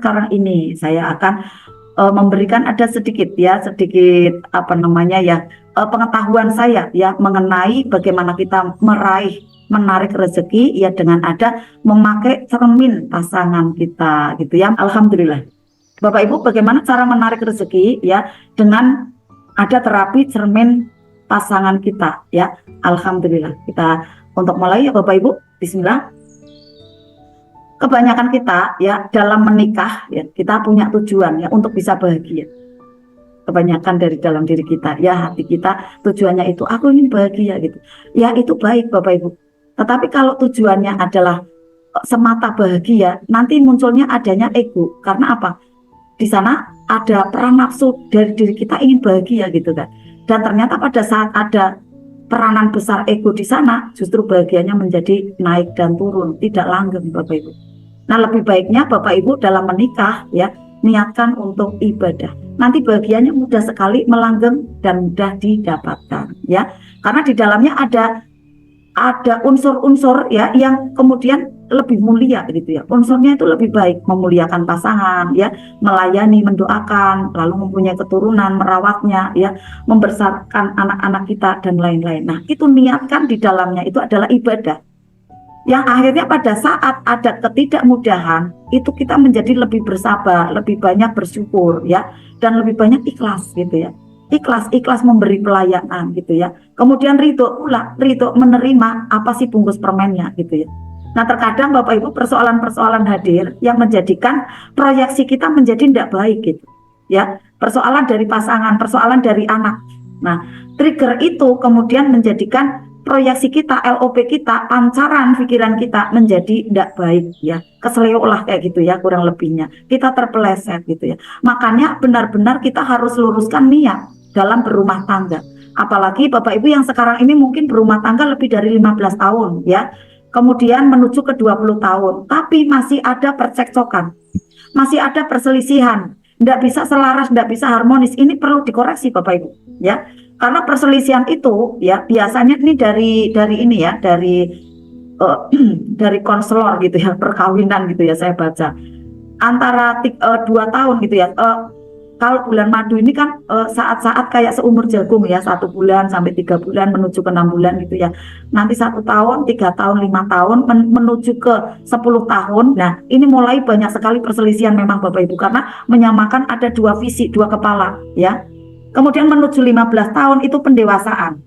sekarang ini saya akan memberikan ada sedikit ya, sedikit apa namanya ya, pengetahuan saya ya mengenai bagaimana kita menarik rezeki ya dengan ada memakai cermin pasangan kita gitu ya. Alhamdulillah. Bapak Ibu, bagaimana cara menarik rezeki ya dengan ada terapi cermin pasangan kita ya. Alhamdulillah. Kita untuk mulai ya Bapak Ibu, bismillah. Kebanyakan kita ya dalam menikah ya kita punya tujuan ya untuk bisa bahagia. Kebanyakan dari dalam diri kita ya, hati kita tujuannya itu aku ingin bahagia gitu. Ya itu baik Bapak Ibu. Tetapi kalau tujuannya adalah semata bahagia, nanti munculnya adanya ego. Karena apa? Di sana ada peran nafsu dari diri kita ingin bahagia gitu kan. Dan ternyata pada saat ada peranan besar ego di sana, justru bahagianya menjadi naik dan turun, tidak langgeng Bapak Ibu. Nah, lebih baiknya Bapak Ibu dalam menikah ya, niatkan untuk ibadah. Nanti bahagianya mudah sekali melanggeng dan mudah didapatkan ya. Karena di dalamnya ada unsur-unsur ya yang kemudian lebih mulia gitu ya. Unsurnya itu lebih baik, memuliakan pasangan ya, melayani, mendoakan, lalu mempunyai keturunan, merawatnya ya, membesarkan anak-anak kita dan lain-lain. Nah, itu niatkan di dalamnya itu adalah ibadah. Yang akhirnya pada saat ada ketidakmudahan itu kita menjadi lebih bersabar, lebih banyak bersyukur ya, dan lebih banyak ikhlas gitu ya. Ikhlas memberi pelayanan gitu ya. Kemudian ridho menerima apa sih bungkus permennya gitu ya. Nah terkadang Bapak Ibu persoalan-persoalan hadir yang menjadikan proyeksi kita menjadi tidak baik gitu ya. Persoalan dari pasangan, persoalan dari anak. Nah trigger itu kemudian menjadikan proyeksi kita, LOP kita, pancaran pikiran kita menjadi tidak baik ya, keseleo lah kayak gitu ya kurang lebihnya, kita terpeleset gitu ya. Makanya benar-benar kita harus luruskan niat dalam berumah tangga. Apalagi Bapak Ibu yang sekarang ini mungkin berumah tangga lebih dari 15 tahun ya, kemudian menuju ke 20 tahun, tapi masih ada percekcokan, masih ada perselisihan, tidak bisa selaras, tidak bisa harmonis. Ini perlu dikoreksi Bapak Ibu ya. Karena perselisihan itu ya biasanya ini dari ini ya dari konselor gitu ya, perkawinan gitu ya saya baca antara 2 tahun gitu ya. Kalau bulan madu ini kan saat-saat kayak seumur jagung ya, 1 bulan sampai 3 bulan menuju ke 6 bulan gitu ya. Nanti 1 tahun, 3 tahun, 5 tahun menuju ke 10 tahun. Nah ini mulai banyak sekali perselisihan memang Bapak Ibu karena menyamakan ada 2 visi, 2 kepala ya. Kemudian menuju 15 tahun itu pendewasaan.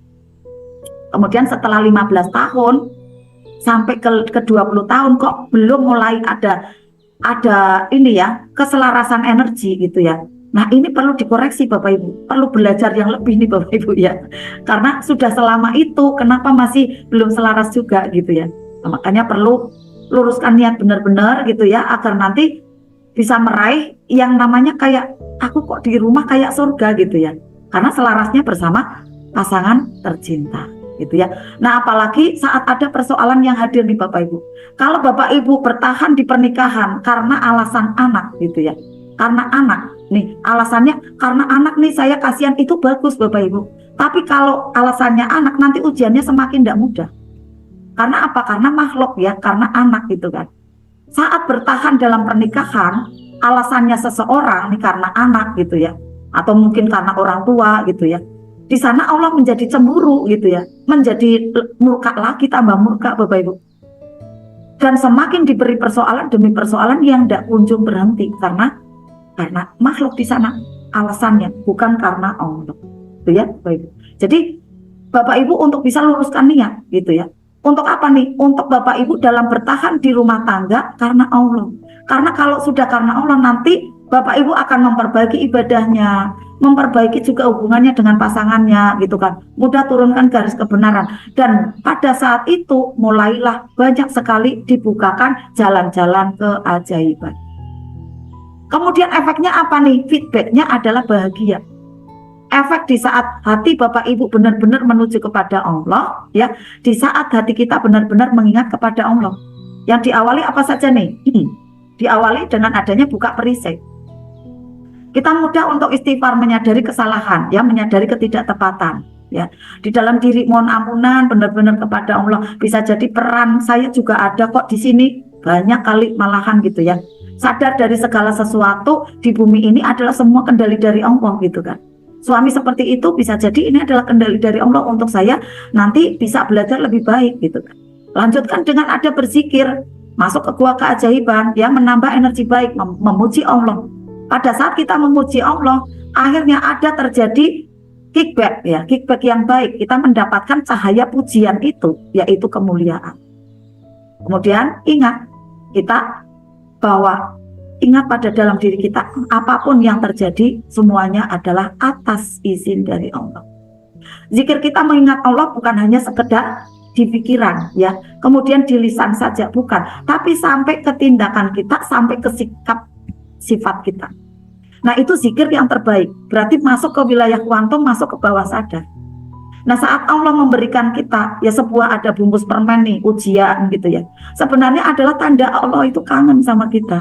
Kemudian setelah 15 tahun sampai ke 20 tahun kok belum mulai ada ini ya, keselarasan energi gitu ya. Nah, ini perlu dikoreksi Bapak Ibu. Perlu belajar yang lebih nih Bapak Ibu ya. Karena sudah selama itu kenapa masih belum selaras juga gitu ya. Nah, makanya perlu luruskan niat benar-benar gitu ya agar nanti bisa meraih yang namanya kayak aku kok di rumah kayak surga gitu ya. Karena selarasnya bersama pasangan tercinta gitu ya. Nah, apalagi saat ada persoalan yang hadir nih Bapak Ibu. Kalau Bapak Ibu bertahan di pernikahan karena alasan anak gitu ya. Karena anak nih, alasannya karena anak nih saya kasihan, itu bagus Bapak Ibu. Tapi kalau alasannya anak nanti ujiannya semakin tidak mudah. Karena apa? Karena makhluk ya, karena anak gitu kan. Saat bertahan dalam pernikahan, alasannya seseorang nih karena anak gitu ya, atau mungkin karena orang tua gitu ya. Di sana Allah menjadi cemburu gitu ya, menjadi murka lagi, tambah murka Bapak Ibu. Dan semakin diberi persoalan demi persoalan yang tidak kunjung berhenti karena makhluk di sana alasannya, bukan karena Allah. Gitu ya, Bapak Ibu. Jadi Bapak Ibu untuk bisa luruskan niat gitu ya. Untuk apa nih? Untuk Bapak Ibu dalam bertahan di rumah tangga karena Allah. Karena kalau sudah karena Allah nanti Bapak Ibu akan memperbaiki ibadahnya, memperbaiki juga hubungannya dengan pasangannya gitu kan. Mudah turunkan garis kebenaran. Dan pada saat itu mulailah banyak sekali dibukakan jalan-jalan keajaiban. Kemudian efeknya apa nih? Feedbacknya adalah bahagia. Efek di saat hati Bapak Ibu benar-benar menuju kepada Allah ya, di saat hati kita benar-benar mengingat kepada Allah. Yang diawali apa saja nih? Diawali dengan adanya buka perisai. Kita mudah untuk istighfar, menyadari kesalahan ya, menyadari ketidaktepatan ya. Di dalam diri mohon ampunan benar-benar kepada Allah. Bisa jadi peran saya juga ada kok di sini, banyak kali malahan gitu ya. sadar dari segala sesuatu di bumi ini adalah semua kendali dari Allah gitu kan. Suami seperti itu bisa jadi ini adalah kendali dari Allah untuk saya nanti bisa belajar lebih baik gitu kan. Lanjutkan dengan ada berzikir, masuk ke gua keajaiban yang menambah energi baik, memuji Allah. Pada saat kita memuji Allah, akhirnya ada terjadi kickback ya, kickback yang baik. Kita mendapatkan cahaya pujian itu, yaitu kemuliaan. Kemudian ingat ingat pada dalam diri kita, apapun yang terjadi semuanya adalah atas izin dari Allah. Zikir kita mengingat Allah bukan hanya sekedar di pikiran ya, kemudian di lisan saja, bukan, tapi sampai ke tindakan kita, sampai ke sikap sifat kita. Nah, itu zikir yang terbaik. Berarti masuk ke wilayah kuantum, masuk ke bawah sadar. Nah, saat Allah memberikan kita ya sebuah ada bungkus permen nih, ujian gitu ya, sebenarnya adalah tanda Allah itu kangen sama kita,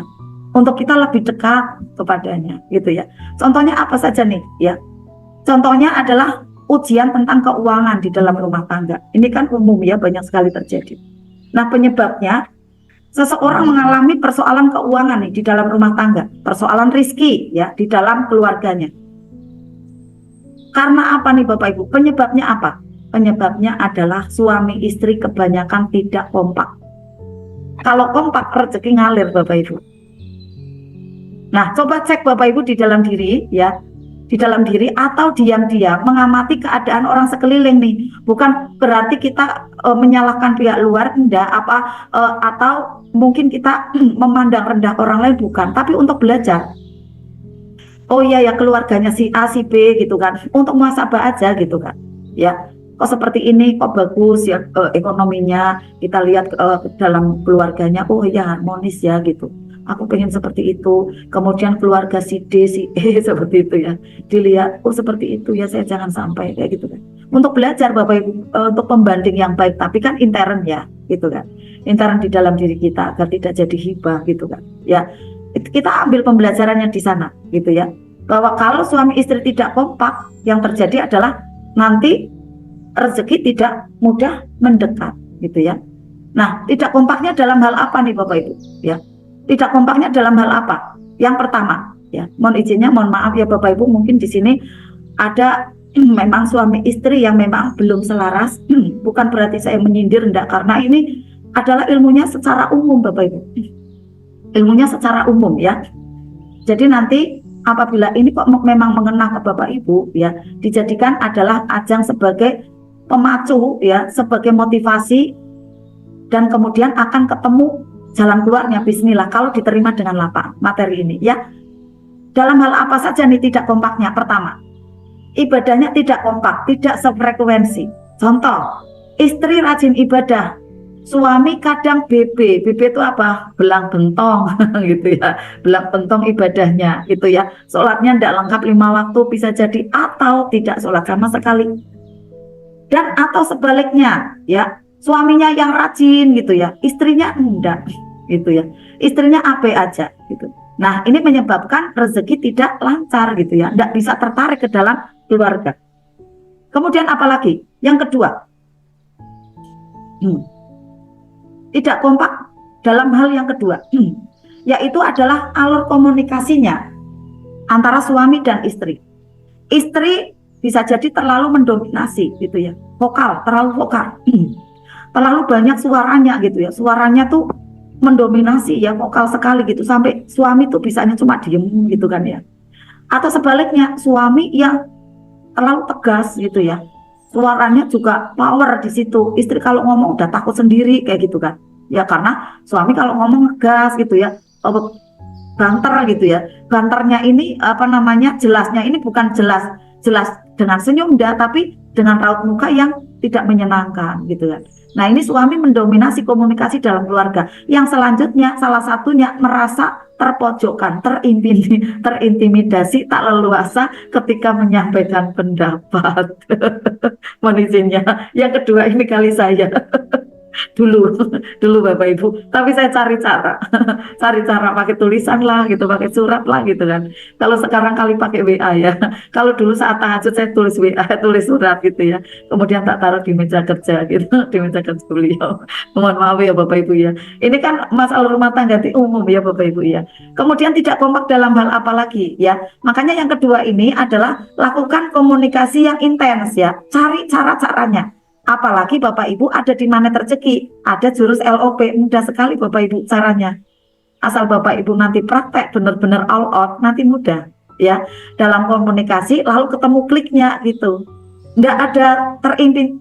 untuk kita lebih dekat kepadanya gitu ya. Contohnya apa saja nih ya? Contohnya adalah ujian tentang keuangan di dalam rumah tangga. Ini kan umum ya, banyak sekali terjadi. Nah, penyebabnya seseorang mengalami persoalan keuangan nih di dalam rumah tangga, persoalan rizki ya di dalam keluarganya. Karena apa nih Bapak Ibu? Penyebabnya apa? Penyebabnya adalah suami istri kebanyakan tidak kompak. Kalau kompak, rezeki ngalir Bapak Ibu. Nah, coba cek Bapak Ibu di dalam diri ya, di dalam diri atau diam-diam mengamati keadaan orang sekeliling nih. Bukan berarti kita menyalahkan pihak luar, enggak atau mungkin kita memandang rendah orang lain, bukan, tapi untuk belajar. Oh iya ya, keluarganya si A si B gitu kan, untuk muhasabah aja gitu kan ya, kok seperti ini, kok bagus ya ekonominya, kita lihat dalam keluarganya, oh iya harmonis ya gitu, aku pengen seperti itu. Kemudian keluarga si D si E seperti itu ya, dilihat, oh seperti itu ya, saya jangan sampai kayak gitu kan, untuk belajar Bapak Ibu, untuk pembanding yang baik, tapi kan intern ya gitu kan, intern di dalam diri kita agar tidak jadi hibah gitu kan ya. Kita ambil pembelajarannya di sana gitu ya, bahwa kalau suami istri tidak kompak, yang terjadi adalah nanti rezeki tidak mudah mendekat gitu ya. Nah, tidak kompaknya dalam hal apa nih Bapak Ibu ya? Tidak kompaknya dalam hal apa? Yang pertama ya, mohon maaf ya Bapak Ibu, mungkin di sini ada memang suami istri yang memang belum selaras. Bukan berarti saya menyindir, enggak, karena ini adalah ilmunya secara umum Bapak Ibu, ilmunya secara umum ya. Jadi nanti apabila ini kok memang mengena ke Bapak Ibu ya, dijadikan adalah ajang sebagai pemacu ya, sebagai motivasi, dan kemudian akan ketemu jalan keluarnya, bismillah, kalau diterima dengan lapang materi ini ya. Dalam hal apa saja nih tidak kompaknya? Pertama, ibadahnya tidak kompak, tidak sefrekuensi. Contoh, istri rajin ibadah, suami kadang BB itu apa? Belang bentong gitu ya, belang bentong ibadahnya gitu ya, sholatnya tidak lengkap 5 waktu bisa jadi, atau tidak sholat sama sekali. Dan atau sebaliknya ya, suaminya yang rajin gitu ya, istrinya enggak gitu ya, istrinya AB aja gitu. Nah, ini menyebabkan rezeki tidak lancar gitu ya, enggak bisa tertarik ke dalam keluarga. Kemudian apalagi? Yang kedua, tidak kompak dalam hal yang kedua, yaitu adalah alur komunikasinya antara suami dan istri. Istri bisa jadi terlalu mendominasi gitu ya, terlalu vokal, terlalu banyak suaranya gitu ya, suaranya tuh mendominasi ya, vokal sekali gitu, sampai suami tuh bisanya cuma diem gitu kan ya. Atau sebaliknya, suami yang terlalu tegas gitu ya, suaranya juga power di situ. Istri kalau ngomong udah takut sendiri kayak gitu kan ya, karena suami kalau ngomong ngegas gitu ya, banter gitu ya. Banternya ini jelasnya ini bukan jelas dengan senyum enggak, tapi dengan raut muka yang tidak menyenangkan gitu kan. Nah, ini suami mendominasi komunikasi dalam keluarga. Yang selanjutnya, salah satunya merasa terpojokkan, terintimidasi, tak leluasa ketika menyampaikan pendapat. Mohon izinnya, yang kedua ini kali saya. dulu dulu Bapak Ibu, tapi saya cari cara cari cara pakai tulisan lah gitu, pakai surat lah gitu kan. Kalau sekarang kali pakai WA ya, kalau dulu saat tahajud saya tulis WA, tulis surat gitu ya, kemudian tak taruh di meja kerja gitu di meja kerja beliau. Mohon maaf ya Bapak Ibu ya, ini kan masalah rumah tangga di umum ya Bapak Ibu ya. Kemudian tidak kompak dalam hal apa lagi ya, makanya yang kedua ini adalah lakukan komunikasi yang intens ya, cari cara-caranya. Apalagi Bapak Ibu ada di mana rezeki, ada jurus LOP, mudah sekali Bapak Ibu caranya. Asal Bapak Ibu nanti praktek benar-benar all out, nanti mudah ya dalam komunikasi, lalu ketemu kliknya gitu. Nggak ada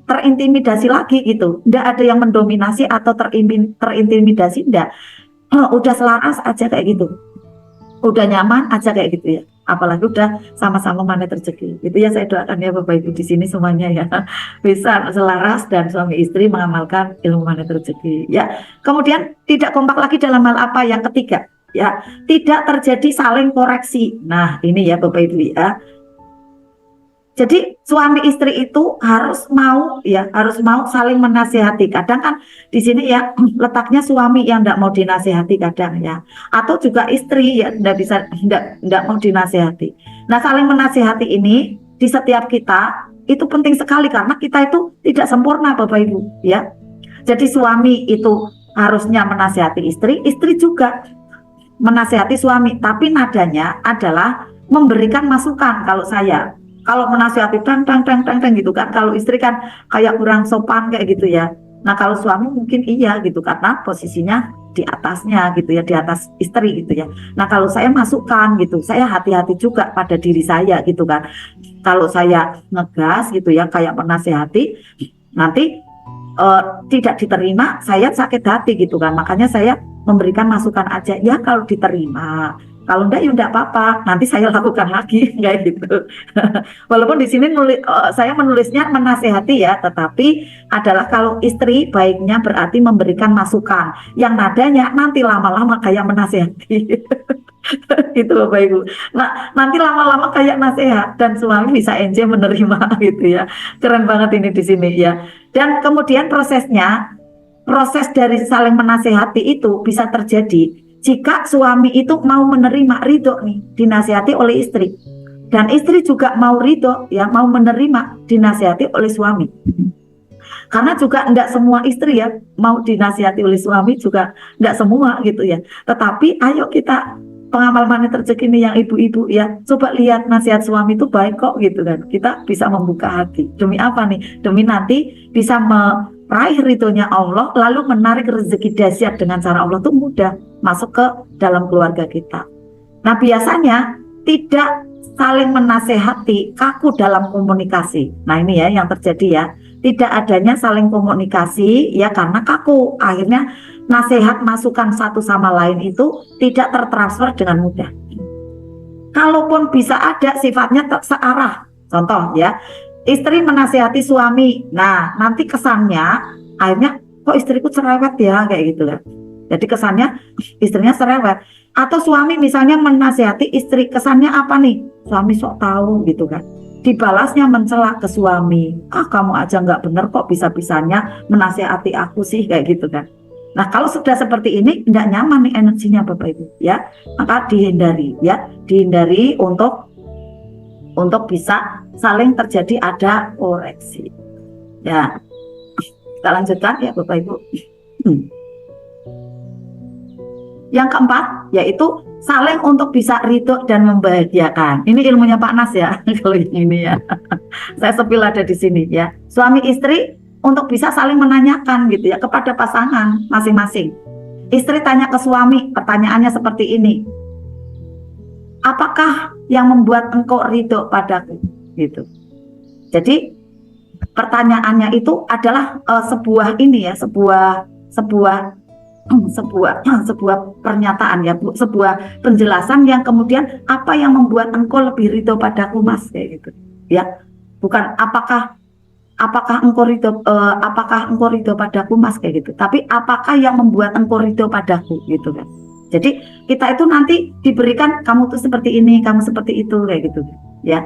terintimidasi lagi gitu, nggak ada yang mendominasi atau terintimidasi, nggak. Udah selaras aja kayak gitu, udah nyaman aja kayak gitu ya, apalagi udah sama-sama mana rezeki itu ya. Saya doakan ya Bapak Ibu di sini semuanya ya bisa selaras dan suami istri mengamalkan ilmu mana rezeki ya. Kemudian tidak kompak lagi dalam hal apa, yang ketiga ya, tidak terjadi saling koreksi. Nah ini ya Bapak Ibu ya, jadi suami istri itu harus mau ya, harus mau saling menasihati. Kadang kan di sini ya letaknya suami yang tidak mau dinasihati kadang ya, atau juga istri ya tidak bisa, tidak mau dinasihati. Nah saling menasihati ini di setiap kita itu penting sekali, karena kita itu tidak sempurna Bapak Ibu ya. Jadi suami itu harusnya menasihati istri, istri juga menasihati suami, tapi nadanya adalah memberikan masukan. Kalau menasihati tang tang tang tang tang gitu kan, kalau istri kan kayak kurang sopan kayak gitu ya. Nah kalau suami mungkin iya gitu, karena posisinya di atasnya gitu ya, di atas istri gitu ya. Nah kalau saya masukkan gitu, saya hati-hati juga pada diri saya gitu kan. Kalau saya ngegas gitu ya, kayak menasihati, nanti tidak diterima, saya sakit hati gitu kan. Makanya saya memberikan masukan aja ya, kalau diterima, kalau enggak ya enggak apa-apa, nanti saya lakukan lagi kayak gitu. Walaupun di sini saya menulisnya menasehati ya, tetapi adalah kalau istri baiknya berarti memberikan masukan yang nadanya nanti lama-lama kayak menasehati. Itu Bapak Ibu. Nah, nanti lama-lama kayak nasihat dan suami bisa enjoy menerima gitu ya. Keren banget ini di sini ya. Dan kemudian proses dari saling menasehati itu bisa terjadi jika suami itu mau menerima, ridho nih dinasihati oleh istri, dan istri juga mau ridho ya, mau menerima dinasihati oleh suami. Karena juga enggak semua istri ya mau dinasihati oleh suami, juga enggak semua gitu ya. Tetapi ayo kita pengamal money rezeki ini yang ibu-ibu ya, coba lihat nasihat suami itu baik kok gitu kan. Kita bisa membuka hati. Demi apa nih? Demi nanti bisa meraih ridhonya Allah, lalu menarik rezeki dahsyat dengan cara Allah itu mudah masuk ke dalam keluarga kita. Nah biasanya tidak saling menasehati, kaku dalam komunikasi. Nah ini ya yang terjadi ya, tidak adanya saling komunikasi ya karena kaku. Akhirnya nasihat masukan satu sama lain itu tidak tertransfer dengan mudah. Kalaupun bisa ada sifatnya searah. Contoh ya, istri menasehati suami. Nah nanti kesannya akhirnya kok istriku cerewet ya kayak gitu kan. Jadi kesannya istrinya cerewet. Atau suami misalnya menasehati istri, kesannya apa nih? Suami sok tahu gitu kan. Dibalasnya mencela ke suami, kamu aja nggak bener kok bisa-bisanya menasehati aku sih kayak gitu kan. Nah kalau sudah seperti ini nggak nyaman nih energinya Bapak Ibu ya, maka dihindari ya, dihindari untuk bisa saling terjadi ada koreksi ya. Kita lanjutkan ya Bapak Ibu. Yang keempat yaitu saling untuk bisa ridho dan membahagiakan. Ini ilmunya Pak Nas ya kalau ini ya. Saya sepil ada di sini ya. Suami istri untuk bisa saling menanyakan gitu ya kepada pasangan masing-masing. Istri tanya ke suami, pertanyaannya seperti ini. Apakah yang membuat engkau ridho padaku? Gitu. Jadi pertanyaannya itu adalah sebuah pernyataan ya, sebuah penjelasan yang kemudian apa yang membuat engkau lebih ridho padaku Mas kayak gitu ya, bukan apakah engkau ridho padaku Mas kayak gitu, tapi apakah yang membuat engkau ridho padaku gitu kan. Jadi kita itu nanti diberikan kamu tuh seperti ini, kamu seperti itu kayak gitu ya.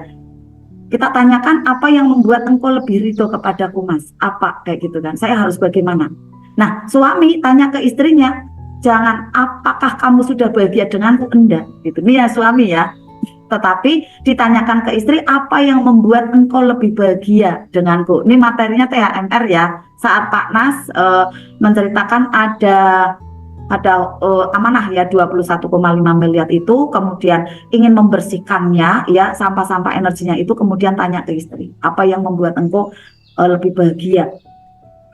Kita tanyakan apa yang membuat engkau lebih ridho kepadaku Mas, apa kayak gitu kan, saya harus bagaimana. Nah, suami tanya ke istrinya, jangan apakah kamu sudah bahagia denganku? Enggak, gitu. Ini ya suami ya. Tetapi ditanyakan ke istri, apa yang membuat engkau lebih bahagia denganku? Ini materinya THMR ya. Saat Pak Nas menceritakan ada amanah ya 21,5 miliar itu, kemudian ingin membersihkannya ya, sampah-sampah energinya itu, kemudian tanya ke istri, apa yang membuat engkau lebih bahagia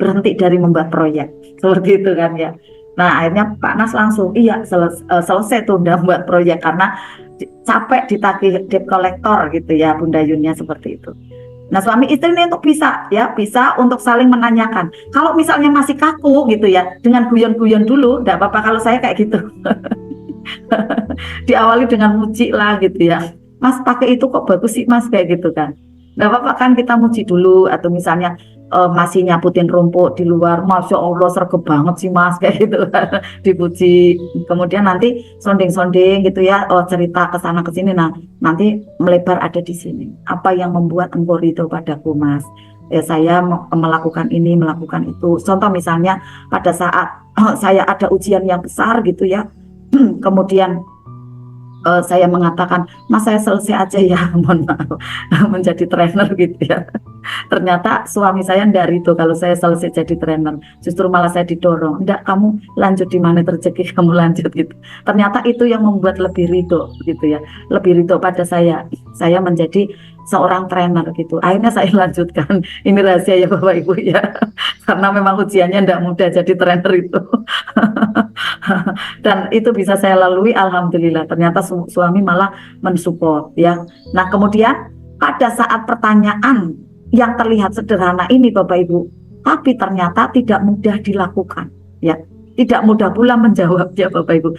berhenti dari membuat proyek seperti itu kan ya. Nah akhirnya Pak Nas langsung iya selesai tuh udah membuat proyek karena capek ditagih debt collector gitu ya Bunda Yunia, seperti itu. Nah suami istri ini untuk bisa untuk saling menanyakan. Kalau misalnya masih kaku gitu ya, dengan guyon-guyon dulu, enggak apa-apa kalau saya kayak gitu. Diawali dengan muji lah gitu ya. Mas pakai itu kok bagus sih Mas, kayak gitu kan. Enggak apa-apa kan kita muji dulu, atau misalnya masih nyaputin rumput di luar, Masya Allah sergap banget sih Mas, kayak gitu kan. Dipuji. Kemudian nanti sonding-sonding gitu ya, cerita ke sana ke sini. Nah, nanti melebar ada di sini. Apa yang membuat engkau ridho padaku Mas? Ya saya melakukan ini, melakukan itu. Contoh misalnya pada saat saya ada ujian yang besar gitu ya, kemudian saya mengatakan, Mas saya selesai aja ya, mohon maaf, menjadi trainer gitu ya. Ternyata suami saya enggak itu kalau saya selesai jadi trainer, justru malah saya didorong, enggak, kamu lanjut di mana rezeki kamu lanjut gitu. Ternyata itu yang membuat lebih ridho gitu ya, lebih ridho pada saya menjadi seorang trainer gitu. Akhirnya saya lanjutkan, ini rahasia ya Bapak Ibu ya, karena memang ujiannya enggak mudah jadi trainer itu. Dan itu bisa saya lalui, alhamdulillah. Ternyata suami malah mensupport ya. Nah kemudian pada saat pertanyaan yang terlihat sederhana ini Bapak Ibu, tapi ternyata tidak mudah dilakukan ya, tidak mudah pula menjawabnya Bapak Ibu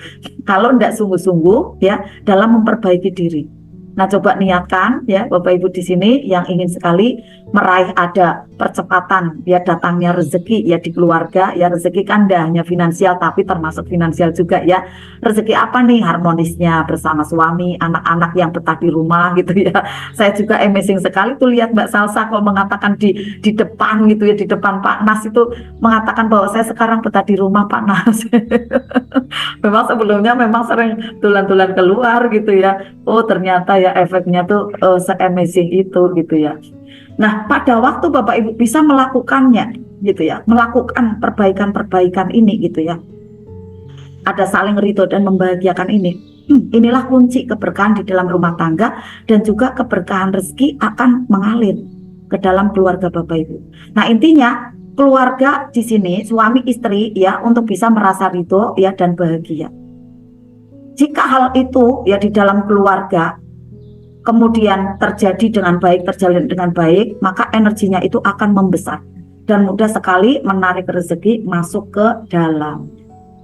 kalau tidak sungguh-sungguh ya dalam memperbaiki diri. Nah coba niatkan ya Bapak Ibu di sini yang ingin sekali meraih ada percepatan ya datangnya rezeki ya di keluarga ya. Rezeki kan tidak hanya finansial tapi termasuk finansial juga ya. Rezeki apa nih? Harmonisnya bersama suami, anak-anak yang betah di rumah gitu ya. Saya juga amazing sekali tuh lihat Mbak Salsa kok mengatakan di depan gitu ya, di depan Pak Nas itu mengatakan bahwa saya sekarang betah di rumah Pak Nas. Memang sebelumnya memang sering tulan-tulan keluar gitu ya. Oh ternyata ya efeknya tuh se-amazing itu gitu ya. Nah pada waktu Bapak Ibu bisa melakukannya gitu ya, melakukan perbaikan-perbaikan ini gitu ya, ada saling ridho dan membahagiakan ini. Inilah kunci keberkahan di dalam rumah tangga, dan juga keberkahan rezeki akan mengalir ke dalam keluarga Bapak Ibu. Nah intinya keluarga di sini suami istri ya untuk bisa merasa ridho ya dan bahagia. Jika hal itu ya di dalam keluarga kemudian terjadi dengan baik, terjalin dengan baik, maka energinya itu akan membesar dan mudah sekali menarik rezeki masuk ke dalam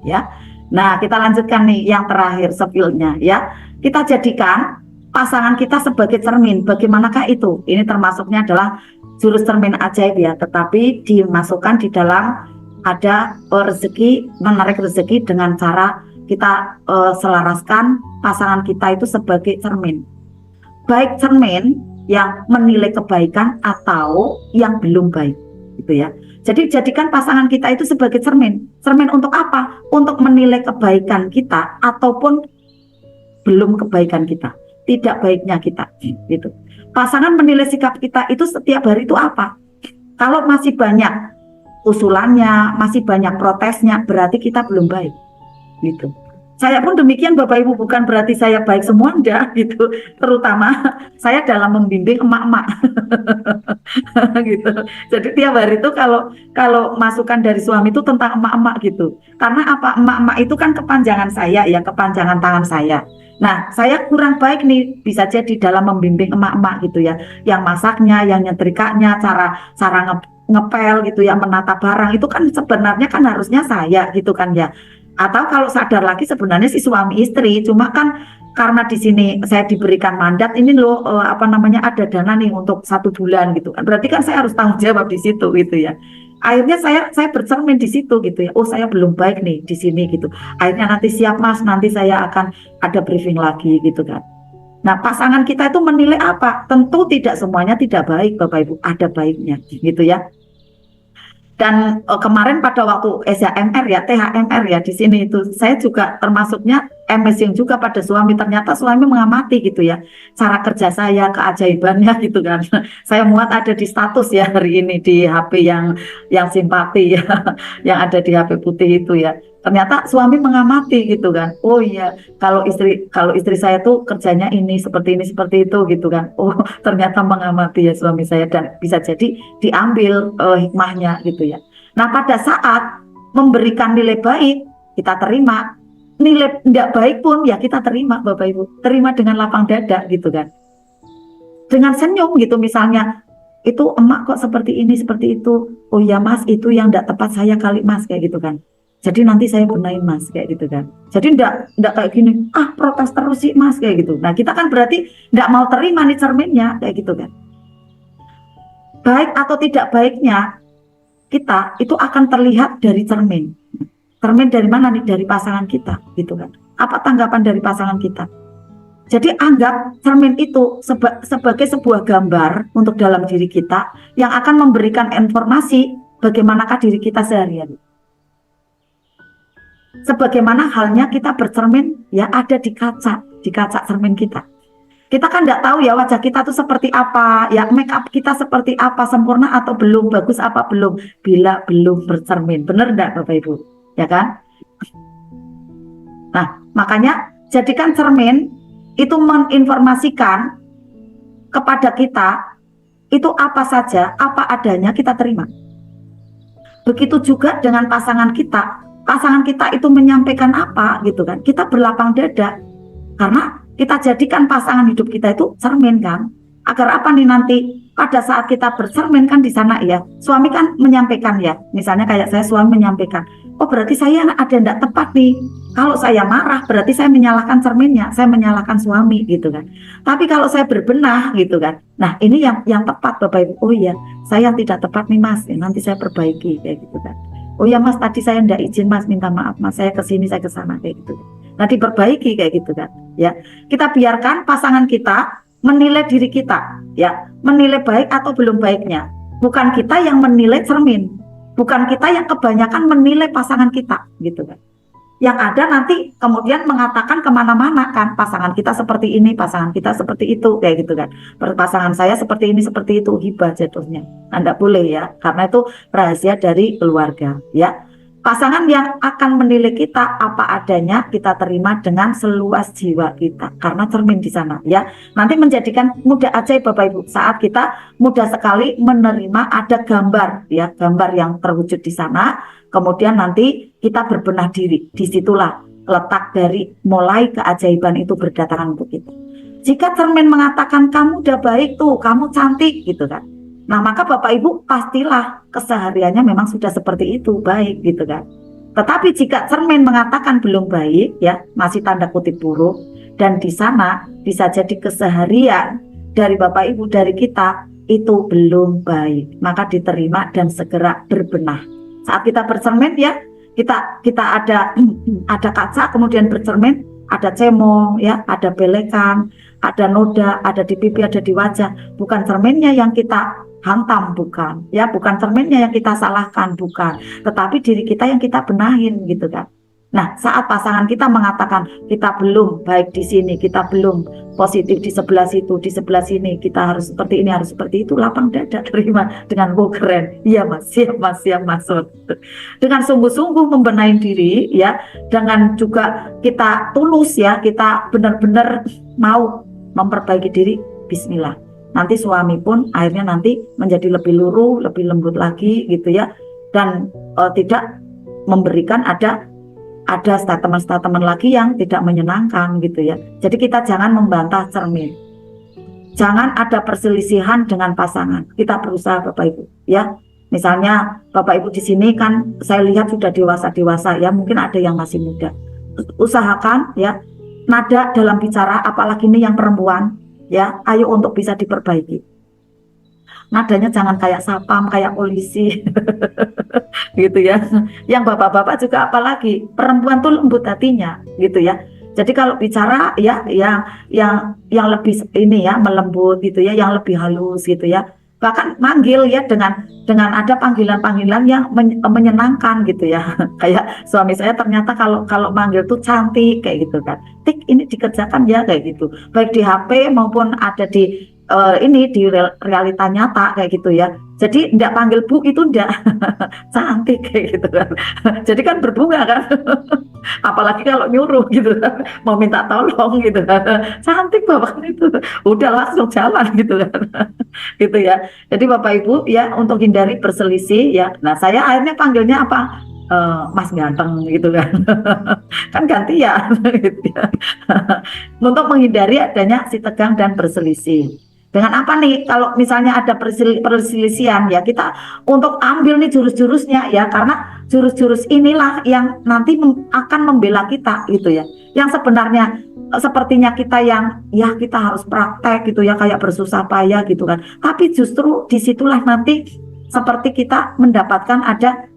ya. Nah kita lanjutkan nih yang terakhir spillnya ya. Kita jadikan pasangan kita sebagai cermin. Bagaimanakah itu? Ini termasuknya adalah jurus cermin ajaib ya, tetapi dimasukkan di dalam ada rezeki, menarik rezeki dengan cara kita selaraskan pasangan kita itu sebagai cermin. Baik cermin yang menilai kebaikan atau yang belum baik gitu ya. Jadi jadikan pasangan kita itu sebagai cermin. Cermin untuk apa? Untuk menilai kebaikan kita ataupun belum kebaikan kita, tidak baiknya kita gitu. Pasangan menilai sikap kita itu setiap hari itu apa? Kalau masih banyak usulannya, masih banyak protesnya, berarti kita belum baik gitu. Saya pun demikian Bapak Ibu, bukan berarti saya baik semua, enggak gitu. Terutama saya dalam membimbing emak-emak gitu. Jadi tiap hari itu kalau masukan dari suami itu tentang emak-emak gitu. Karena apa? Emak-emak itu kan kepanjangan saya ya, kepanjangan tangan saya. Nah, saya kurang baik nih bisa jadi dalam membimbing emak-emak gitu ya. Yang masaknya, yang nyetrikanya, cara ngepel gitu ya, menata barang itu kan sebenarnya kan harusnya saya gitu kan ya. Atau kalau sadar lagi sebenarnya si suami istri, cuma kan karena di sini saya diberikan mandat ini loh ada dana nih untuk 1 bulan gitu kan, berarti kan saya harus tanggung jawab di situ gitu ya. Akhirnya saya bercermin di situ gitu ya, oh saya belum baik nih di sini gitu. Akhirnya nanti siap Mas, nanti saya akan ada briefing lagi gitu kan. Nah pasangan kita itu menilai apa? Tentu tidak semuanya tidak baik Bapak Ibu, ada baiknya gitu ya. Dan kemarin pada waktu SHMR ya, THMR ya di sini itu saya juga termasuknya amazing juga pada suami. Ternyata suami mengamati gitu ya cara kerja saya, keajaibannya gitu kan. Saya muat ada di status ya hari ini di HP yang simpati ya, yang ada di HP putih itu ya. Ternyata suami mengamati gitu kan. Oh iya, kalau istri saya tuh kerjanya ini seperti itu gitu kan. Oh, ternyata mengamati ya suami saya dan bisa jadi diambil hikmahnya gitu ya. Nah, pada saat memberikan nilai baik kita terima, nilai tidak baik pun ya kita terima Bapak Ibu, terima dengan lapang dada gitu kan. Dengan senyum gitu misalnya, itu emak kok seperti ini seperti itu. Oh ya Mas, itu yang tidak tepat saya kali Mas kayak gitu kan. Jadi nanti saya benahin Mas kayak gitu kan. Jadi enggak kayak gini, protes terus sih Mas kayak gitu. Nah, kita kan berarti enggak mau terima nih cerminnya kayak gitu kan. Baik atau tidak baiknya kita itu akan terlihat dari cermin. Cermin dari mana nih? Dari pasangan kita gitu kan. Apa tanggapan dari pasangan kita? Jadi anggap cermin itu sebagai sebuah gambar untuk dalam diri kita yang akan memberikan informasi bagaimanakah diri kita sehari-hari. Sebagaimana halnya kita bercermin ya ada di kaca cermin kita. Kita kan nggak tahu ya wajah kita tuh seperti apa, ya make up kita seperti apa, sempurna atau belum, bagus apa belum, bila belum bercermin. Bener nggak Bapak Ibu? Ya kan? Nah, makanya jadikan cermin itu menginformasikan kepada kita itu apa saja, apa adanya kita terima. Begitu juga dengan pasangan kita itu menyampaikan apa gitu kan, kita berlapang dada karena kita jadikan pasangan hidup kita itu cermin kan, agar apa nih nanti pada saat kita bercermin kan di sana ya, suami kan menyampaikan ya, misalnya kayak saya suami menyampaikan, oh berarti saya ada yang tidak tepat nih, kalau saya marah berarti saya menyalahkan cerminnya, saya menyalahkan suami gitu kan. Tapi kalau saya berbenah gitu kan, nah ini yang tepat Bapak Ibu, oh iya saya yang tidak tepat nih Mas, ya, nanti saya perbaiki kayak gitu kan. Oh ya Mas, tadi saya tidak izin Mas, minta maaf Mas, saya kesini saya kesana kayak gitu. Nah diperbaiki kayak gitu kan, ya kita biarkan pasangan kita menilai diri kita, ya menilai baik atau belum baiknya. Bukan kita yang menilai cermin, bukan kita yang kebanyakan menilai pasangan kita, gitu kan. Yang ada nanti kemudian mengatakan kemana-mana kan, pasangan kita seperti ini, pasangan kita seperti itu, kayak gitu kan. Pasangan saya seperti ini, seperti itu, hibah jatuhnya. Anda boleh ya, karena itu rahasia dari keluarga, ya. Pasangan yang akan menilai kita apa adanya kita terima dengan seluas jiwa kita, karena cermin di sana, ya. Nanti menjadikan mudah ajaib Bapak Ibu, saat kita mudah sekali menerima ada gambar, ya, gambar yang terwujud di sana. Kemudian nanti kita berbenah diri, disitulah letak dari mulai keajaiban itu berdatangan untuk kita. Jika cermin mengatakan kamu udah baik tuh, kamu cantik gitu kan. Nah maka Bapak Ibu pastilah kesehariannya memang sudah seperti itu, baik gitu kan. Tetapi jika cermin mengatakan belum baik, ya masih tanda kutip buruk, dan di sana bisa jadi keseharian dari Bapak Ibu, dari kita itu belum baik, maka diterima dan segera berbenah. Saat kita bercermin ya, kita ada kaca kemudian bercermin, ada cemong ya, ada belekan, ada noda, ada di pipi, ada di wajah. Bukan cerminnya yang kita hantam, bukan ya, bukan cerminnya yang kita salahkan, bukan, tetapi diri kita yang kita benahin gitu kan. Nah, saat pasangan kita mengatakan kita belum baik di sini, kita belum positif di sebelah situ, di sebelah sini, kita harus seperti ini, harus seperti itu, lapang dada terima dengan keren. Iya Mas, siap Mas, siap Mas. Dengan sungguh-sungguh membenahi diri ya, dengan juga kita tulus ya, kita benar-benar mau memperbaiki diri, bismillah. Nanti suami pun akhirnya nanti menjadi lebih luruh, lebih lembut lagi gitu ya, dan tidak memberikan ada statement-statement lagi yang tidak menyenangkan gitu ya. Jadi kita jangan membantah cermin. Jangan ada perselisihan dengan pasangan. Kita berusaha Bapak Ibu ya. Misalnya Bapak Ibu di sini kan saya lihat sudah dewasa ya, mungkin ada yang masih muda. Usahakan ya nada dalam bicara, apalagi ini yang perempuan ya, ayo untuk bisa diperbaiki. Nadanya jangan kayak sapam, kayak polisi gitu ya. Yang bapak-bapak juga apalagi, perempuan tuh lembut hatinya gitu ya. Jadi kalau bicara ya yang lebih ini ya, melembut gitu ya, yang lebih halus gitu ya. bahkan manggil ya dengan ada panggilan-panggilan yang menyenangkan gitu ya. Kayak suami saya ternyata kalau kalau manggil tuh cantik kayak gitu kan. Tik ini dikerjakan ya kayak gitu. Baik di HP maupun ada di ini di realita nyata kayak gitu ya. Jadi enggak panggil Bu itu enggak cantik kayak gitu kan. Jadi kan berbunga kan. Apalagi kalau nyuruh gitu kan, mau minta tolong gitu kan, cantik bapak itu, udah langsung jalan gitu kan. Gitu ya. Jadi Bapak Ibu ya untuk hindari berselisih ya. Nah saya akhirnya panggilnya apa? Mas ganteng gitu kan. Kan gantian gitu ya. Untuk menghindari adanya si tegang dan berselisih. Dengan apa nih kalau misalnya ada perselisihan ya kita untuk ambil nih jurus-jurusnya ya karena jurus-jurus inilah yang nanti akan membela kita gitu ya. Yang sebenarnya sepertinya kita yang ya kita harus praktek gitu ya kayak bersusah payah gitu kan. Tapi justru disitulah nanti seperti kita mendapatkan ada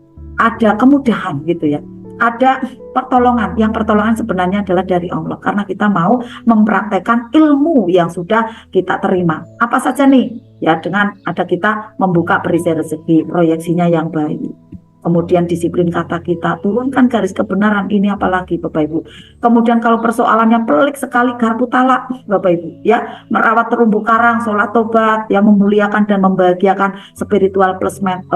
kemudahan gitu ya. Ada pertolongan, yang pertolongan sebenarnya adalah dari Allah karena kita mau mempraktekkan ilmu yang sudah kita terima. Apa saja nih? Ya dengan ada kita membuka berisi rezeki, proyeksinya yang baik. Kemudian disiplin kata kita, turunkan garis kebenaran ini apalagi Bapak Ibu. Kemudian kalau persoalannya pelik sekali garpu talak Bapak Ibu ya, merawat terumbu karang, sholat tobat, yang memuliakan dan membahagiakan spiritual plus 6.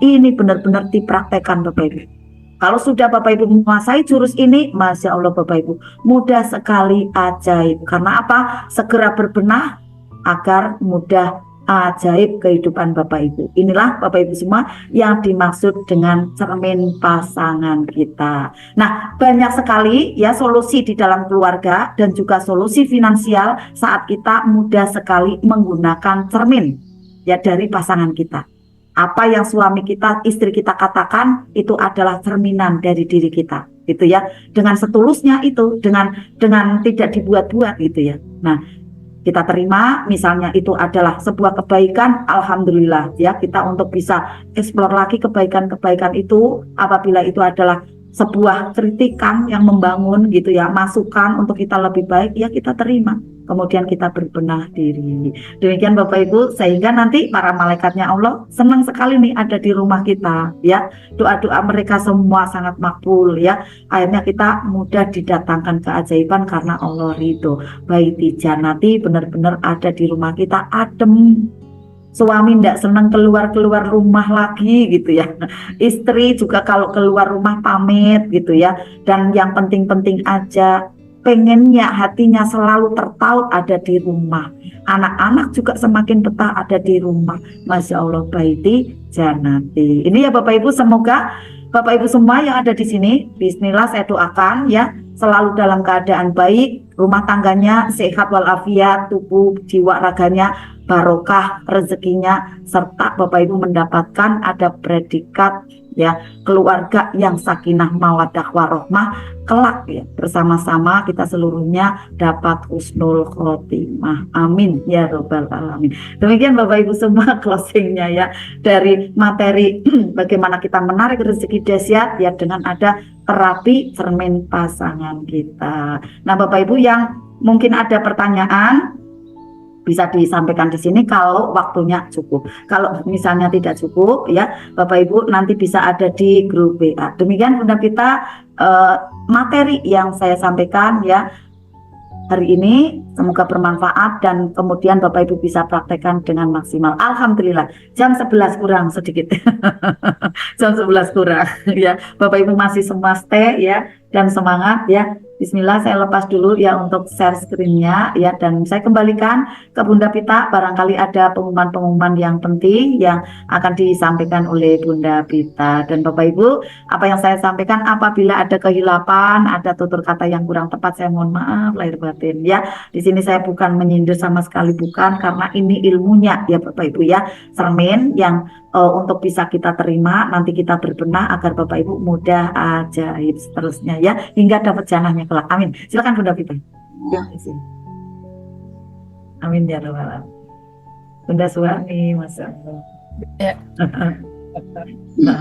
Ini benar-benar dipraktekkan Bapak Ibu. Kalau sudah Bapak Ibu menguasai jurus ini, Masya Allah Bapak Ibu, mudah sekali ajaib. Karena apa? Segera berbenah agar mudah ajaib kehidupan Bapak Ibu. Inilah Bapak Ibu semua yang dimaksud dengan cermin pasangan kita. Nah, banyak sekali ya solusi di dalam keluarga dan juga solusi finansial saat kita mudah sekali menggunakan cermin ya dari pasangan kita. Apa yang suami kita, istri kita katakan itu adalah cerminan dari diri kita, gitu ya. Dengan setulusnya itu, dengan tidak dibuat-buat, gitu ya. Nah, kita terima, misalnya itu adalah sebuah kebaikan, alhamdulillah ya kita untuk bisa eksplor lagi kebaikan-kebaikan itu. Apabila itu adalah sebuah kritikan yang membangun, gitu ya, masukan untuk kita lebih baik, ya kita terima. Kemudian kita berbenah diri. Demikian Bapak Ibu, sehingga nanti para malaikatnya Allah senang sekali nih ada di rumah kita ya. Doa-doa mereka semua sangat makbul ya. Akhirnya kita mudah didatangkan keajaiban karena Allah ridho. Baiti janati benar-benar ada di rumah kita adem. Suami tidak senang keluar-keluar rumah lagi gitu ya. Istri juga kalau keluar rumah pamit gitu ya. Dan yang penting-penting aja pengennya hatinya selalu tertaut ada di rumah. Anak-anak juga semakin betah ada di rumah. Masya Allah baiti janati. Ini ya Bapak Ibu, semoga Bapak Ibu semua yang ada di sini, bismillah saya doakan ya selalu dalam keadaan baik, rumah tangganya sehat walafiat, tubuh jiwa raganya barokah rezekinya, serta Bapak Ibu mendapatkan ada predikat ya keluarga yang sakinah mawaddah warohmah kelak ya bersama-sama kita seluruhnya dapat husnul khotimah. Amin ya robbal alamin. Demikian Bapak Ibu semua closingnya ya dari materi bagaimana kita menarik rezeki dahsyat ya dengan ada terapi cermin pasangan kita. Nah Bapak Ibu yang mungkin ada pertanyaan bisa disampaikan di sini kalau waktunya cukup. Kalau misalnya tidak cukup ya Bapak Ibu nanti bisa ada di grup WA. Demikian Bunda Pita materi yang saya sampaikan ya hari ini, semoga bermanfaat dan kemudian Bapak Ibu bisa praktekkan dengan maksimal. Alhamdulillah jam 11 kurang sedikit. Jam 11 kurang ya. Bapak Ibu masih semua stay ya dan semangat ya. Bismillah saya lepas dulu ya untuk share screen-nya ya dan saya kembalikan ke Bunda Pita, barangkali ada pengumuman-pengumuman yang penting yang akan disampaikan oleh Bunda Pita. Dan Bapak Ibu, apa yang saya sampaikan apabila ada kehilapan, ada tutur kata yang kurang tepat, saya mohon maaf lahir batin ya. Di sini saya bukan menyindir sama sekali, bukan, karena ini ilmunya ya Bapak Ibu ya, cermin yang untuk bisa kita terima, nanti kita berbenah agar Bapak Ibu mudah ajaib seterusnya ya, hingga dapat janahnya kelak. Amin. Silakan Bunda Pita. Ya. Amin ya Rabbal alamin. Bunda Suwani, Masya Allah. Ya. Nah.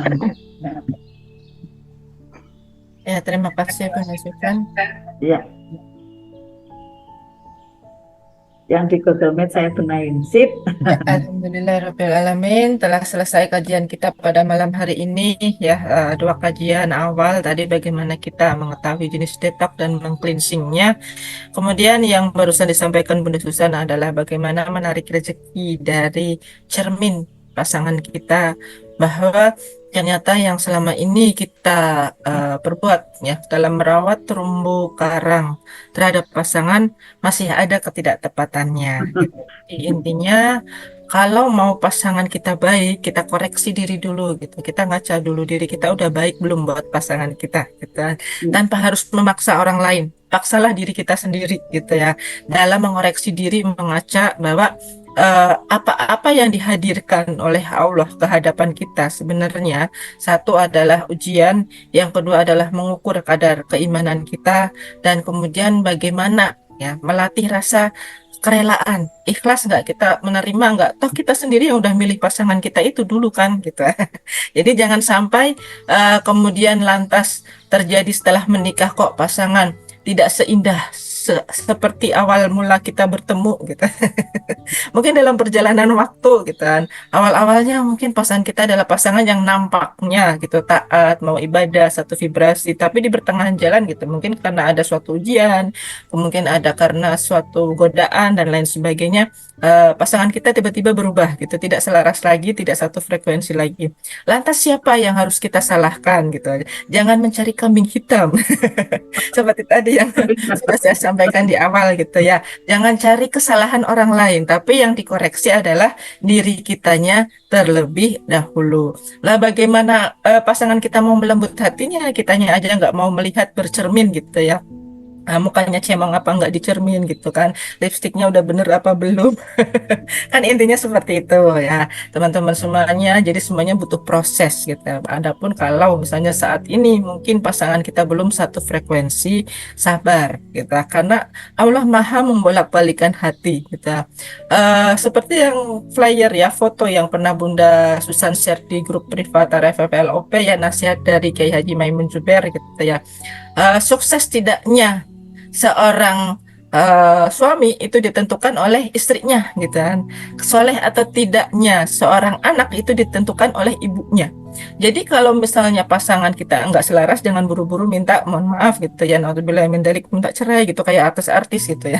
Ya, terima kasih Bunda Sukan. Ya. yang di Google Meet saya benahin. Sip. Ya, Alhamdulillah Alamin telah selesai kajian kita pada malam hari ini ya, dua kajian awal tadi bagaimana kita mengetahui jenis detox dan mengcleansingnya. Kemudian yang barusan disampaikan Bunda Susan adalah bagaimana menarik rezeki dari cermin pasangan kita, bahwa ternyata yang selama ini kita perbuat ya dalam merawat terumbu karang terhadap pasangan masih ada ketidaktepatannya. Gitu. Jadi intinya kalau mau pasangan kita baik, kita koreksi diri dulu gitu. Kita ngaca dulu diri kita udah baik belum buat pasangan kita gitu. Tanpa harus memaksa orang lain. Paksalah diri kita sendiri gitu ya. Dalam mengoreksi diri, mengaca bahwa apa-apa yang dihadirkan oleh Allah ke hadapan kita sebenarnya satu adalah ujian, yang kedua adalah mengukur kadar keimanan kita, dan kemudian bagaimana ya melatih rasa kerelaan, ikhlas nggak kita menerima nggak, toh kita sendiri yang udah milih pasangan kita itu dulu kan gitu. Jadi jangan sampai kemudian lantas terjadi setelah menikah kok pasangan tidak seindah seperti awal mula kita bertemu gitu. Mungkin dalam perjalanan waktu gitu kan, awal-awalnya mungkin pasangan kita adalah pasangan yang nampaknya gitu taat, mau ibadah, satu vibrasi, tapi di pertengahan jalan gitu mungkin karena ada suatu ujian, mungkin ada karena suatu godaan dan lain sebagainya, pasangan kita tiba-tiba berubah gitu, tidak selaras lagi, tidak satu frekuensi lagi. Lantas siapa yang harus kita salahkan gitu? Jangan mencari kambing hitam. Seperti tadi yang sudah saya sampaikan di awal gitu ya. Jangan cari kesalahan orang lain, tapi yang dikoreksi adalah diri kitanya terlebih dahulu. Lah bagaimana pasangan kita mau melembut hatinya, kitanya aja nggak mau melihat bercermin gitu ya. Mukanya cemong apa nggak dicermin gitu kan, lipstiknya udah bener apa belum. Kan intinya seperti itu ya teman-teman semuanya. Jadi semuanya butuh proses gitu. Adapun kalau misalnya saat ini mungkin pasangan kita belum satu frekuensi, sabar gitu, karena Allah maha membolak-balikan hati gitu. Seperti yang flyer ya, foto yang pernah Bunda Susan share di grup privat RFFLOP ya, nasihat dari Kiai Haji Maimun Zubair gitu ya. Sukses tidaknya seorang suami itu ditentukan oleh istrinya gitu kan. Soleh atau tidaknya seorang anak itu ditentukan oleh ibunya. Jadi kalau misalnya pasangan kita nggak selaras, jangan buru-buru minta mohon maaf gitu ya, naudzubillah min dzalik, minta cerai gitu kayak artis-artis gitu ya.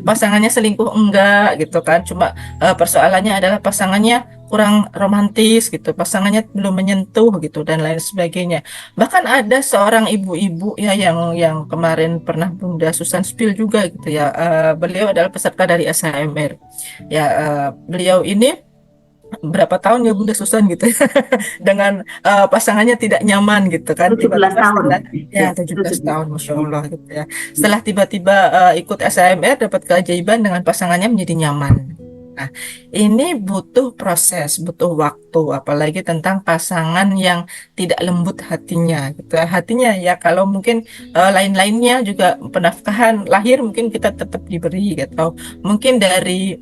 Pasangannya selingkuh enggak gitu kan, cuma persoalannya adalah pasangannya kurang romantis gitu, pasangannya belum menyentuh gitu dan lain sebagainya. Bahkan ada seorang ibu-ibu ya yang kemarin pernah Bunda Susan spill juga gitu ya. Beliau adalah peserta dari SHMR. Ya, beliau ini berapa tahun ya Bunda Susan gitu ya, dengan pasangannya tidak nyaman gitu kan, 17 tiba-tiba tahun. setelah Ya, ya 17 17. tahun Masya Allah gitu ya, setelah tiba-tiba ikut SHMR dapat keajaiban dengan pasangannya menjadi nyaman. Nah, ini butuh proses, butuh waktu, apalagi tentang pasangan yang tidak lembut hatinya gitu. Hatinya ya kalau mungkin lain-lainnya juga penafkahan lahir mungkin kita tetap diberi gitu. Mungkin dari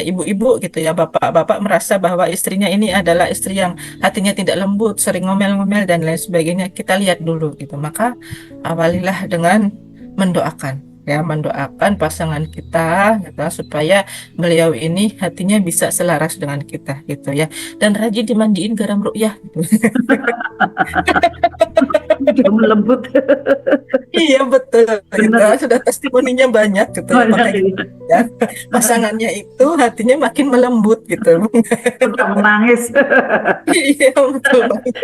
ibu-ibu gitu ya, bapak-bapak merasa bahwa istrinya ini adalah istri yang hatinya tidak lembut, sering ngomel-ngomel dan lain sebagainya. Kita lihat dulu gitu. Maka awalilah dengan mendoakan ya, mendoakan pasangan kita gitu, supaya beliau ini hatinya bisa selaras dengan kita gitu ya, dan rajin dimandiin garam ru'yah gitu. Udah melembut. Iya betul gitu, Bener. sudah testimoninya banyak gitu ya, Banyak makanya ya. ya, pasangannya itu hatinya makin melembut gitu. Udah menangis. Iya betul banget.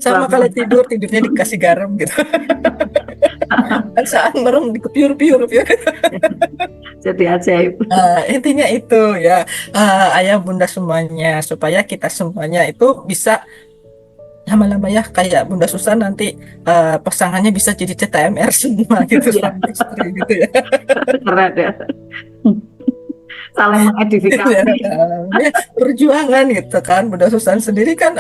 Sama kalau Selama tidur, tidurnya dikasih garam gitu. Kan saat merem dikepiur-piur. jadi ajaib. Intinya itu ya, ayah bunda semuanya, supaya kita semuanya itu bisa lama-lama ya kayak Bunda Susan nanti, pasangannya bisa jadi CTMR semua gitu, Ya, suami istri gitu ya. keren ya. Saling Ya, mengedifikasi. ya, perjuangan gitu kan. Bunda Susan sendiri kan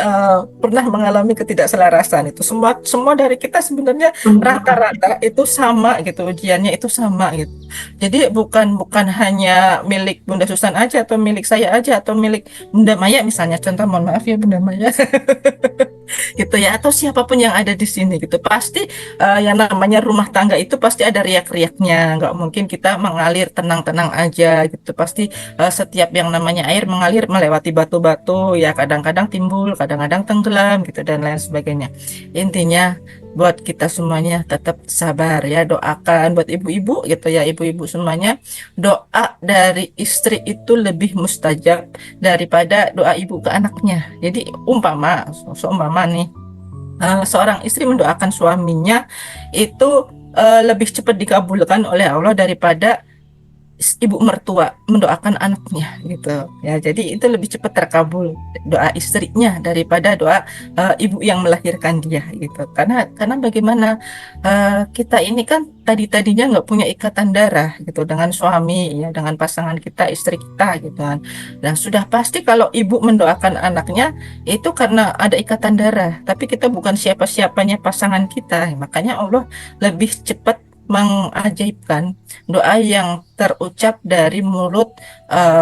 pernah mengalami ketidakselarasan itu. Semua semua dari kita sebenarnya Semua. rata-rata itu sama gitu, ujiannya itu sama gitu. Jadi bukan bukan hanya milik Bunda Susan aja, atau milik saya aja, atau milik Bunda Maya misalnya. Contoh, mohon maaf ya Bunda Maya. gitu ya, atau siapapun yang ada di sini gitu, pasti yang namanya rumah tangga itu pasti ada riak-riaknya, nggak mungkin kita mengalir tenang-tenang aja gitu, pasti setiap yang namanya air mengalir melewati batu-batu ya, kadang-kadang timbul, kadang-kadang tenggelam gitu dan lain sebagainya. Intinya buat kita semuanya tetap sabar ya, doakan buat ibu-ibu gitu ya, ibu-ibu semuanya, doa dari istri itu lebih mustajab daripada doa ibu ke anaknya. Jadi seumpama nih, seorang istri mendoakan suaminya itu lebih cepat dikabulkan oleh Allah daripada ibu mertua mendoakan anaknya gitu ya. Jadi itu lebih cepat terkabul doa istrinya daripada doa ibu yang melahirkan dia gitu, karena bagaimana, kita ini kan tadinya nggak punya ikatan darah gitu dengan suami ya, dengan pasangan kita, istri kita gitu kan. Dan sudah pasti kalau ibu mendoakan anaknya itu karena ada ikatan darah, tapi kita bukan siapa-siapanya pasangan kita, makanya Allah lebih cepat mengajaibkan doa yang terucap dari mulut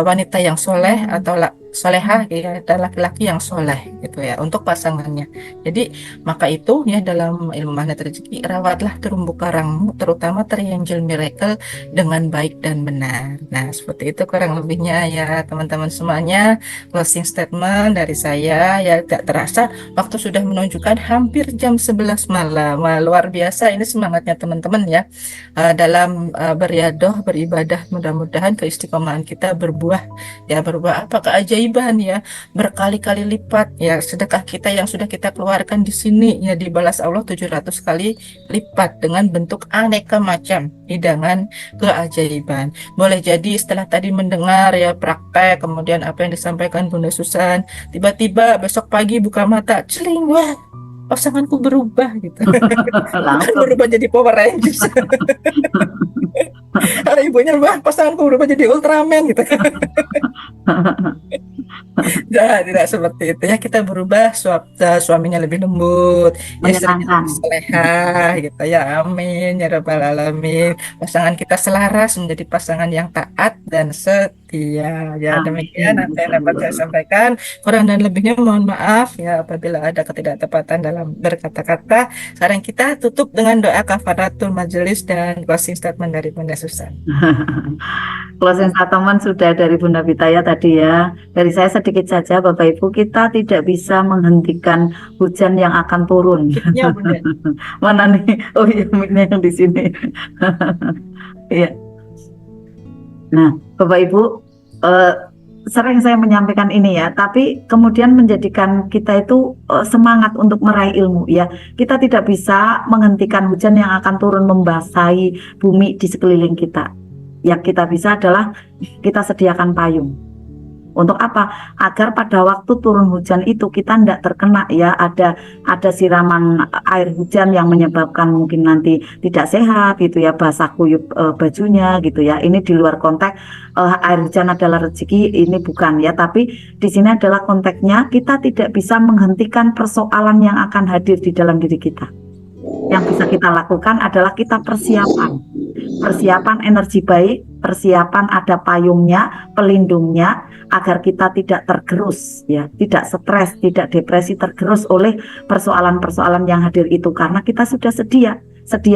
wanita yang soleh atau solehah ya, dan laki-laki yang soleh gitu ya untuk pasangannya. Jadi maka itu ya, dalam ilmu magnet rezeki, rawatlah terumbu karangmu, terutama triangle miracle, dengan baik dan benar. Nah, seperti itu kurang lebihnya ya teman-teman semuanya, closing statement dari saya ya. Tidak terasa waktu sudah menunjukkan hampir jam 11 malam. Wah, luar biasa ini semangatnya teman-teman ya, dalam beriadah, beribadah. Mudah-mudahan keistiqomahan kita berbuah ya, berbuah apa keajaiban ya, berkali-kali lipat ya, sedekah kita yang sudah kita keluarkan di sini ya dibalas Allah 700 kali lipat dengan bentuk aneka macam hidangan keajaiban. Boleh jadi setelah tadi mendengar ya praktek, kemudian apa yang disampaikan Bunda Susan, tiba-tiba besok pagi buka mata, celing, wah, pasanganku berubah gitu. Bukan Langsung. berubah jadi Power Rangers. Karena ibunya, wah, pasanganku berubah jadi Ultraman gitu. Ya, tidak seperti itu ya, kita berubah, suaminya lebih lembut, istrinya Menyenangkan. lebih solehah gitu ya, amin ya rabbal alamin. Pasangan kita selaras menjadi pasangan yang taat dan setia ya. Demikian Amin. apa yang dapat saya sampaikan, kurang dan lebihnya mohon maaf ya apabila ada ketidaktepatan dalam berkata-kata. Sekarang kita tutup dengan doa kafaratul majelis dan closing statement dari Bunda Susan. Closing statement sudah dari Bunda Pitaya tadi ya. Dari saya sedikit saja, Bapak Ibu, kita tidak bisa menghentikan hujan yang akan turun. Ya, Bunda. Mana nih? Oh iya, mic-nya yang di sini. Iya. Nah, Bapak Ibu, sering saya menyampaikan ini ya, tapi kemudian menjadikan kita itu semangat untuk meraih ilmu ya. Kita tidak bisa menghentikan hujan yang akan turun membasahi bumi di sekeliling kita. Yang kita bisa adalah kita sediakan payung. Untuk apa? Agar pada waktu turun hujan itu kita tidak terkena ya, ada siraman air hujan yang menyebabkan mungkin nanti tidak sehat gitu ya, basah kuyup bajunya gitu ya. Ini di luar konteks air hujan adalah rezeki, ini bukan ya, tapi di sini adalah konteksnya kita tidak bisa menghentikan persoalan yang akan hadir di dalam diri kita. Yang bisa kita lakukan adalah kita persiapan energi baik, persiapan ada payungnya, pelindungnya, agar kita tidak tergerus ya, tidak stres, tidak depresi, tergerus oleh persoalan-persoalan yang hadir itu, karena kita sudah sedia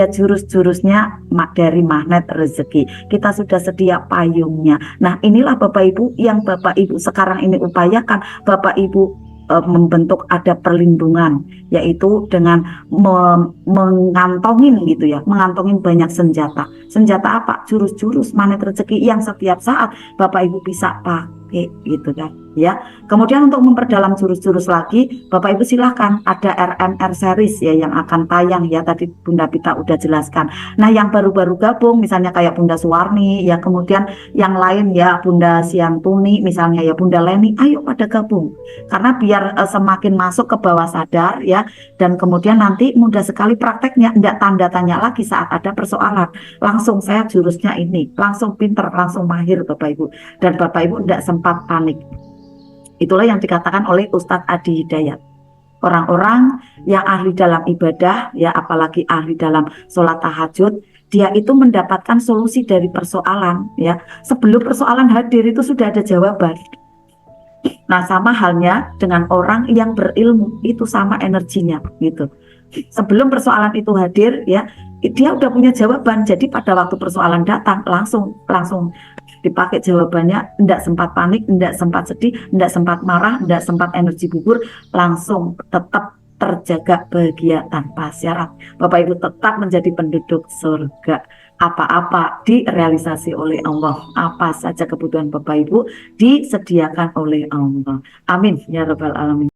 jurus-jurusnya dari magnet rezeki. Kita sudah sedia payungnya. Nah, inilah Bapak Ibu yang Bapak Ibu sekarang ini upayakan. Bapak Ibu membentuk ada perlindungan, yaitu dengan mengantongin gitu ya, mengantongin banyak senjata. Senjata apa? Jurus-jurus magnet rezeki yang setiap saat Bapak Ibu bisa pakai gitu kan ya. Kemudian untuk memperdalam jurus-jurus lagi, Bapak Ibu silahkan, ada RMR series ya yang akan tayang ya, tadi Bunda Pita udah jelaskan. Nah, yang baru-baru gabung misalnya kayak Bunda Suwarni ya, kemudian yang lain ya Bunda Siantuni misalnya ya, Bunda Leni, ayo pada gabung, karena biar semakin masuk ke bawah sadar ya, dan kemudian nanti mudah sekali prakteknya, enggak tanda tanya lagi saat ada persoalan, langsung saya jurusnya ini, langsung pinter, langsung mahir Bapak Ibu, dan Bapak Ibu enggak sempat panik. Itulah yang dikatakan oleh Ustadz Adi Hidayat. Orang-orang yang ahli dalam ibadah, ya apalagi ahli dalam sholat tahajud, dia itu mendapatkan solusi dari persoalan, ya. Sebelum persoalan hadir itu sudah ada jawaban. Nah, sama halnya dengan orang yang berilmu, itu sama energinya gitu. Sebelum persoalan itu hadir ya, dia udah punya jawaban. Jadi pada waktu persoalan datang langsung langsung dipakai jawabannya, tidak sempat panik, tidak sempat sedih, tidak sempat marah, tidak sempat energi gugur, langsung tetap terjaga bahagia tanpa syarat. Bapak Ibu tetap menjadi penduduk surga. Apa-apa direalisasi oleh Allah, apa saja kebutuhan Bapak Ibu disediakan oleh Allah. Amin ya rabbal alamin.